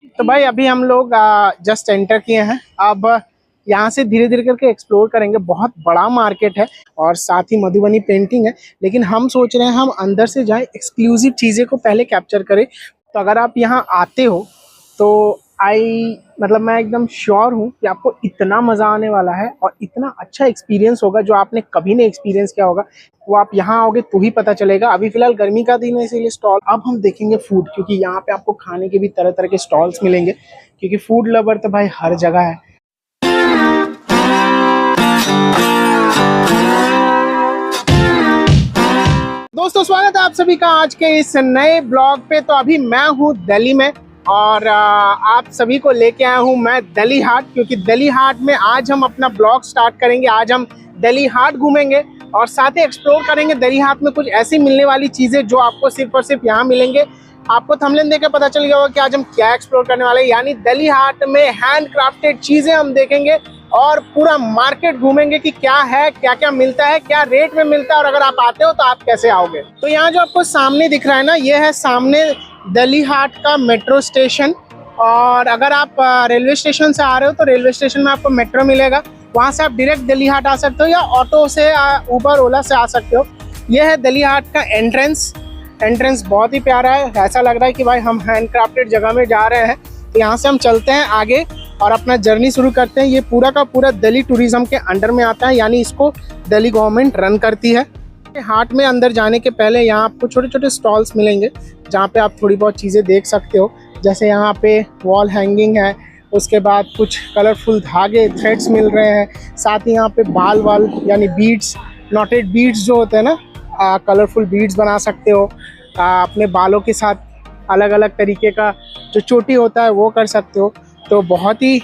तो भाई अभी हम लोग जस्ट एंटर किए हैं। अब यहाँ से धीरे धीरे करके एक्सप्लोर करेंगे। बहुत बड़ा मार्केट है और साथ ही मधुबनी पेंटिंग है, लेकिन हम सोच रहे हैं हम अंदर से जाएं, एक्सक्लूसिव चीज़ें को पहले कैप्चर करें। तो अगर आप यहाँ आते हो तो मैं एकदम श्योर हूँ कि आपको इतना मज़ा आने वाला है और इतना अच्छा एक्सपीरियंस होगा जो आपने कभी नहीं एक्सपीरियंस किया होगा। वो आप यहाँ आओगे तो ही पता चलेगा। अभी फिलहाल गर्मी का दिन है, इसीलिए स्टॉल। अब हम देखेंगे फूड, क्योंकि यहाँ पे आपको खाने के भी तरह तरह के स्टॉल्स मिलेंगे, क्योंकि फूड लवर तो भाई हर जगह है। दोस्तों स्वागत है आप सभी का आज के इस नए ब्लॉग पे। तो अभी मैं हूँ दिल्ली में और आप सभी को लेके आया हूँ मैं दिल्ली हाट, क्योंकि दिल्ली हाट में आज हम अपना ब्लॉग स्टार्ट करेंगे। आज हम दिल्ली हाट घूमेंगे और साथ ही एक्सप्लोर करेंगे दिल्ली हाट में कुछ ऐसी मिलने वाली चीज़ें जो आपको सिर्फ और सिर्फ यहाँ मिलेंगे। आपको थंबनेल देख के पता चल गया होगा कि आज हम क्या एक्सप्लोर करने वाले हैं, यानी दिल्ली हाट में हैंड क्राफ्टेड चीज़ें हम देखेंगे और पूरा मार्केट घूमेंगे कि क्या है, क्या क्या मिलता है, क्या रेट में मिलता है, और अगर आप आते हो तो आप कैसे आओगे। तो यहाँ जो आपको सामने दिख रहा है ना, ये है सामने दिल्ली हाट का मेट्रो स्टेशन। और अगर आप रेलवे स्टेशन से आ रहे हो तो रेलवे स्टेशन में आपको मेट्रो मिलेगा, वहाँ से आप डायरेक्ट दिल्ली हाट आ सकते हो या ऑटो से उबर ओला से आ सकते हो। ये है दिल्ली हाट का एंट्रेंस बहुत ही प्यारा है। ऐसा लग रहा है कि भाई हम हैंड क्राफ्टेड जगह में जा रहे हैं। तो यहाँ से हम चलते हैं आगे और अपना जर्नी शुरू करते हैं। ये पूरा का पूरा दिल्ली टूरिज्म के अंडर में आता है, यानी इसको दिल्ली गवर्नमेंट रन करती है। हाट में अंदर जाने के पहले यहाँ आपको छोटे छोटे स्टॉल्स मिलेंगे जहाँ पे आप थोड़ी बहुत चीज़ें देख सकते हो। जैसे यहाँ पे वॉल हैंगिंग है, उसके बाद कुछ कलरफुल धागे थ्रेड्स मिल रहे हैं, साथ ही यहाँ पे बाल वाल यानी बीड्स, नॉटेड बीड्स जो होते हैं ना, कलरफुल बीड्स बना सकते हो। अपने बालों के साथ अलग अलग तरीके का जो चोटी होता है वो कर सकते हो। तो बहुत ही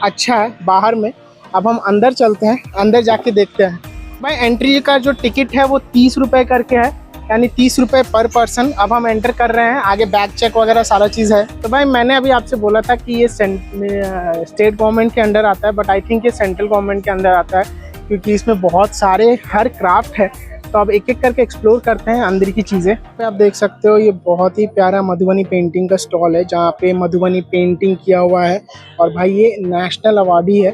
अच्छा है बाहर में। अब हम अंदर चलते हैं, अंदर जाके देखते हैं। भाई एंट्री का जो टिकट है वो 30 रुपये करके है, यानी 30 रुपये पर पर्सन। अब हम एंटर कर रहे हैं, आगे बैग चेक वगैरह सारा चीज़ है। तो भाई मैंने अभी आपसे बोला था कि ये स्टेट गवर्नमेंट के अंडर आता है, बट आई थिंक ये सेंट्रल गवर्नमेंट के अंदर आता है, क्योंकि इसमें बहुत सारे हर क्राफ्ट है। तो अब एक एक करके एक्सप्लोर करते हैं अंदर की चीज़ें। तो आप देख सकते हो ये बहुत ही प्यारा मधुबनी पेंटिंग का स्टॉल है, जहाँ पे मधुबनी पेंटिंग किया हुआ है। और भाई ये नेशनल अवार्डी है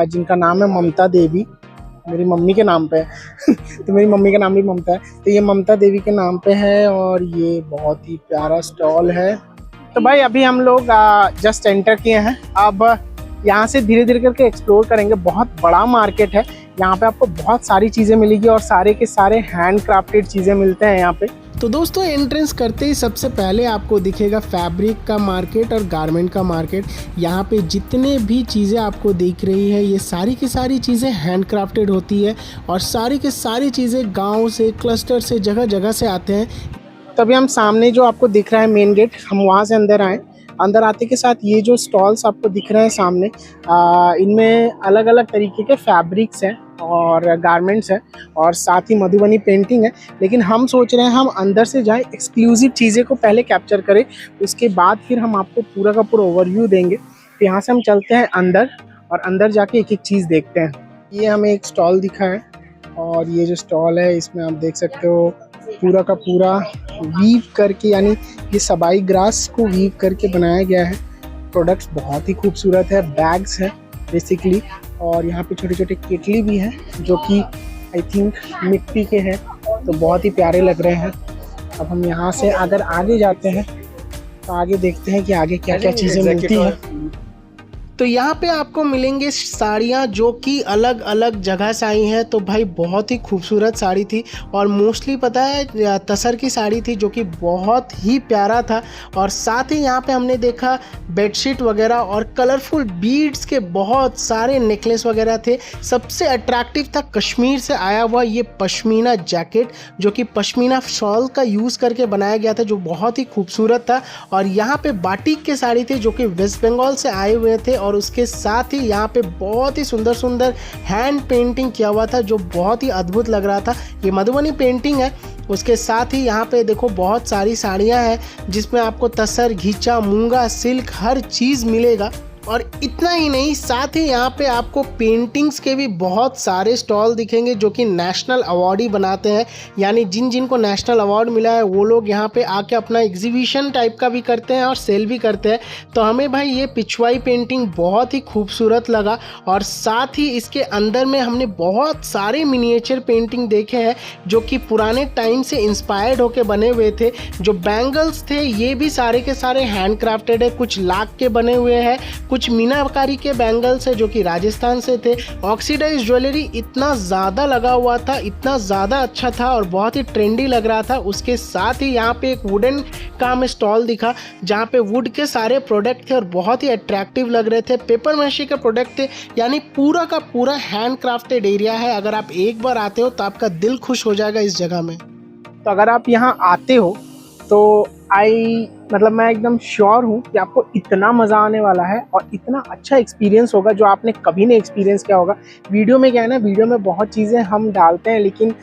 जिनका नाम है ममता देवी, मेरी मम्मी के नाम पे है तो मेरी मम्मी का नाम भी ममता है, तो ये ममता देवी के नाम पे है और ये बहुत ही प्यारा स्टॉल है। तो भाई अभी हम लोग जस्ट एंटर किए हैं। अब यहाँ से धीरे धीरे करके एक्सप्लोर करेंगे। बहुत बड़ा मार्केट है, यहाँ पे आपको बहुत सारी चीज़ें मिलेगी और सारे के सारे हैंड क्राफ्टेड चीज़ें मिलते हैं यहाँ पे। तो दोस्तों एंट्रेंस करते ही सबसे पहले आपको दिखेगा फैब्रिक का मार्केट और गारमेंट का मार्केट। यहाँ पे जितने भी चीज़ें आपको दिख रही है ये सारी की सारी चीज़ें हैंड क्राफ्टेड होती है और सारी की सारी चीज़ें गाँव से, क्लस्टर से, जगह जगह से आते हैं। तभी हम सामने जो आपको दिख रहा है मेन गेट, हम वहाँ से अंदर आए। अंदर आते के साथ ये जो स्टॉल्स आपको दिख रहे हैं सामने, इनमें अलग अलग तरीके के फैब्रिक्स हैं और गारमेंट्स हैं और साथ ही मधुबनी पेंटिंग है। लेकिन हम सोच रहे हैं हम अंदर से जाएं, एक्सक्लूसिव चीज़ें को पहले कैप्चर करें, उसके बाद फिर हम आपको पूरा का पूरा ओवरव्यू देंगे। तो यहाँ से हम चलते हैं अंदर और अंदर जाके एक एक चीज़ देखते हैं। ये हमें एक स्टॉल दिखा है और ये जो स्टॉल है इसमें आप देख सकते हो पूरा का पूरा वीव करके, यानी ये सबाई ग्रास को वीव करके बनाया गया है। प्रोडक्ट्स बहुत ही खूबसूरत है, बैग्स है बेसिकली, और यहाँ पे छोटे छोटे केटली भी हैं जो कि आई थिंक मिट्टी के हैं, तो बहुत ही प्यारे लग रहे हैं। अब हम यहाँ से अगर आगे जाते हैं तो आगे देखते हैं कि आगे क्या क्या चीज़ें मिलती हैं। तो यहाँ पे आपको मिलेंगे साड़ियाँ जो कि अलग अलग जगह से आई हैं। तो भाई बहुत ही खूबसूरत साड़ी थी और मोस्टली पता है तसर की साड़ी थी जो कि बहुत ही प्यारा था। और साथ ही यहाँ पे हमने देखा बेडशीट वगैरह और कलरफुल बीड्स के बहुत सारे नेकलेस वगैरह थे। सबसे अट्रैक्टिव था कश्मीर से आया हुआ ये पश्मीना जैकेट, जो कि पश्मीना शॉल का यूज़ करके बनाया गया था, जो बहुत ही खूबसूरत था। और यहाँ पे बाटिक के साड़ी थे जो कि वेस्ट बंगाल से आए हुए थे और उसके साथ ही यहाँ पे बहुत ही सुंदर सुंदर हैंड पेंटिंग किया हुआ था जो बहुत ही अद्भुत लग रहा था। ये मधुबनी पेंटिंग है। उसके साथ ही यहाँ पे देखो बहुत सारी साड़ियाँ हैं जिसमें आपको तसर, घीचा, मूंगा, सिल्क हर चीज़ मिलेगा। और इतना ही नहीं, साथ ही यहाँ पे आपको पेंटिंग्स के भी बहुत सारे स्टॉल दिखेंगे जो कि नेशनल अवार्ड ही बनाते हैं, यानी जिन जिन को नेशनल अवार्ड मिला है वो लोग यहाँ पे आके अपना एग्जीबिशन टाइप का भी करते हैं और सेल भी करते हैं। तो हमें भाई ये पिछवाई पेंटिंग बहुत ही खूबसूरत लगा और साथ ही इसके अंदर में हमने बहुत सारे मिनिएचर पेंटिंग देखे हैं जो कि पुराने टाइम से इंस्पायर्ड होके बने हुए थे। जो बैंगल्स थे ये भी सारे के सारे हैंड क्राफ्टेड है, कुछ लाख के बने हुए हैं, कुछ मीनाकारी के बैंगल्स है जो कि राजस्थान से थे। ऑक्सीडाइज ज्वेलरी इतना ज़्यादा लगा हुआ था, इतना ज़्यादा अच्छा था और बहुत ही ट्रेंडी लग रहा था। उसके साथ ही यहाँ पे एक वुडन का हमें स्टॉल दिखा जहाँ पे वुड के सारे प्रोडक्ट थे और बहुत ही अट्रैक्टिव लग रहे थे। पेपर मैशी के प्रोडक्ट थे, यानी पूरा का पूरा हैंड क्राफ्टेड एरिया है। अगर आप एक बार आते हो तो आपका दिल खुश हो जाएगा इस जगह में। तो अगर आप यहाँ आते हो तो मैं एकदम श्योर हूँ कि आपको इतना मज़ा आने वाला है और इतना अच्छा एक्सपीरियंस होगा जो आपने कभी नहीं एक्सपीरियंस किया होगा। वीडियो में क्या है ना, वीडियो में बहुत चीज़ें हम डालते हैं लेकिन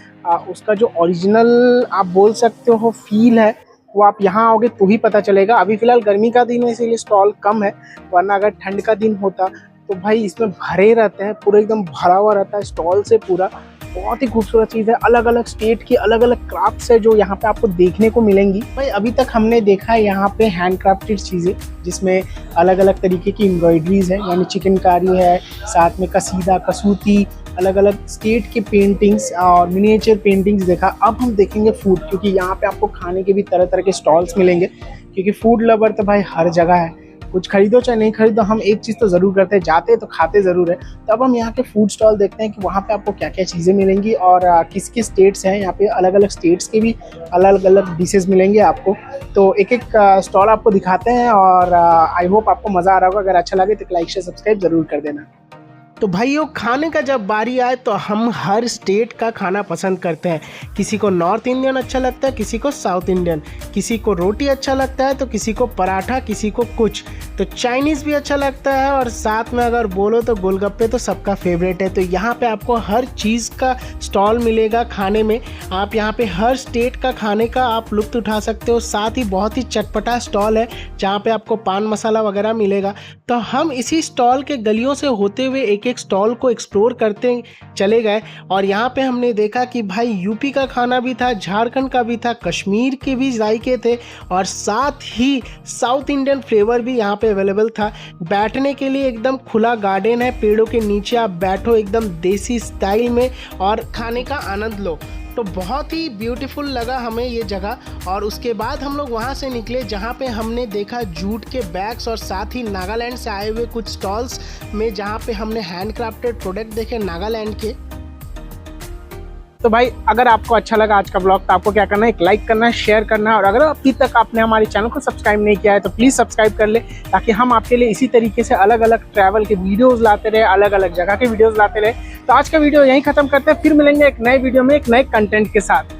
उसका जो ओरिजिनल आप बोल सकते हो फील है वो आप यहाँ आओगे तो ही पता चलेगा। अभी फ़िलहाल गर्मी का दिन है इसीलिए स्टॉल कम है, वरना अगर ठंड का दिन होता तो भाई इसमें भरे रहते हैं, पूरा एकदम भरा हुआ रहता है स्टॉल से पूरा। बहुत ही खूबसूरत चीज़ है, अलग अलग स्टेट की अलग अलग क्राफ्ट्स है जो यहाँ पे आपको देखने को मिलेंगी। भाई अभी तक हमने देखा है यहाँ पे हैंड क्राफ्टेड चीज़ें जिसमें अलग अलग तरीके की एम्ब्रॉयडरीज है, यानी चिकनकारी है, साथ में कसीदा, कसूती, अलग अलग स्टेट के पेंटिंग्स और मिनिएचर पेंटिंग्स देखा। अब हम देखेंगे फूड, क्योंकि यहाँ पे आपको खाने के भी तरह तरह के स्टॉल्स मिलेंगे, क्योंकि फूड लवर तो भाई हर जगह है। कुछ खरीदो चाहे नहीं खरीदो, हम एक चीज़ तो ज़रूर करते हैं, जाते तो खाते ज़रूर है। तो अब हम यहाँ के फूड स्टॉल देखते हैं कि वहाँ पे आपको क्या क्या चीज़ें मिलेंगी और किस किस स्टेट्स हैं। यहाँ पे अलग अलग स्टेट्स के भी अलग अलग डिशेज़ मिलेंगे आपको। तो एक एक स्टॉल आपको दिखाते हैं और आई होप आपको मज़ा आ रहा होगा। अगर अच्छा लगे तो लाइक शेयर सब्सक्राइब ज़रूर कर देना। तो भाइयों, खाने का जब बारी आए तो हम हर स्टेट का खाना पसंद करते हैं। किसी को नॉर्थ इंडियन अच्छा लगता है, किसी को साउथ इंडियन, किसी को रोटी अच्छा लगता है तो किसी को पराठा, किसी को कुछ। तो चाइनीज़ भी अच्छा लगता है और साथ में अगर बोलो तो गोलगप्पे तो सबका फेवरेट है। तो यहाँ पे आपको हर चीज़ का स्टॉल मिलेगा खाने में। आप यहाँ पे हर स्टेट का खाने का आप लुत्फ़ उठा सकते हो। साथ ही बहुत ही चटपटा स्टॉल है जहाँ पे आपको पान मसाला वगैरह मिलेगा। तो हम इसी स्टॉल के गलियों से होते हुए एक एक स्टॉल को एक्सप्लोर करते चले गए और यहाँ पे हमने देखा कि भाई यूपी का खाना भी था, झारखंड का भी था, कश्मीर के भी जायके थे और साथ ही साउथ इंडियन फ्लेवर भी यहाँ पे अवेलेबल था। बैठने के लिए एकदम खुला गार्डन है, पेड़ों के नीचे आप बैठो एकदम देसी स्टाइल में और खाने का आनंद लो। तो बहुत ही ब्यूटीफुल लगा हमें ये जगह। और उसके बाद हम लोग वहाँ से निकले जहाँ पे हमने देखा जूट के बैग्स और साथ ही नागालैंड से आए हुए कुछ स्टॉल्स में जहाँ पे हमने हैंड क्राफ्टेड प्रोडक्ट देखे नागालैंड के। तो भाई अगर आपको अच्छा लगा आज का ब्लॉग तो आपको क्या करना है, एक लाइक करना है, शेयर करना है और अगर अभी तक आपने हमारे चैनल को सब्सक्राइब नहीं किया है तो प्लीज़ सब्सक्राइब कर ले, ताकि हम आपके लिए इसी तरीके से अलग अलग ट्रैवल के वीडियोस लाते रहे, अलग अलग जगह के वीडियोस लाते रहे। तो आज का वीडियो यहीं खत्म करते हैं, फिर मिलेंगे एक नए वीडियो में एक नए कंटेंट के साथ।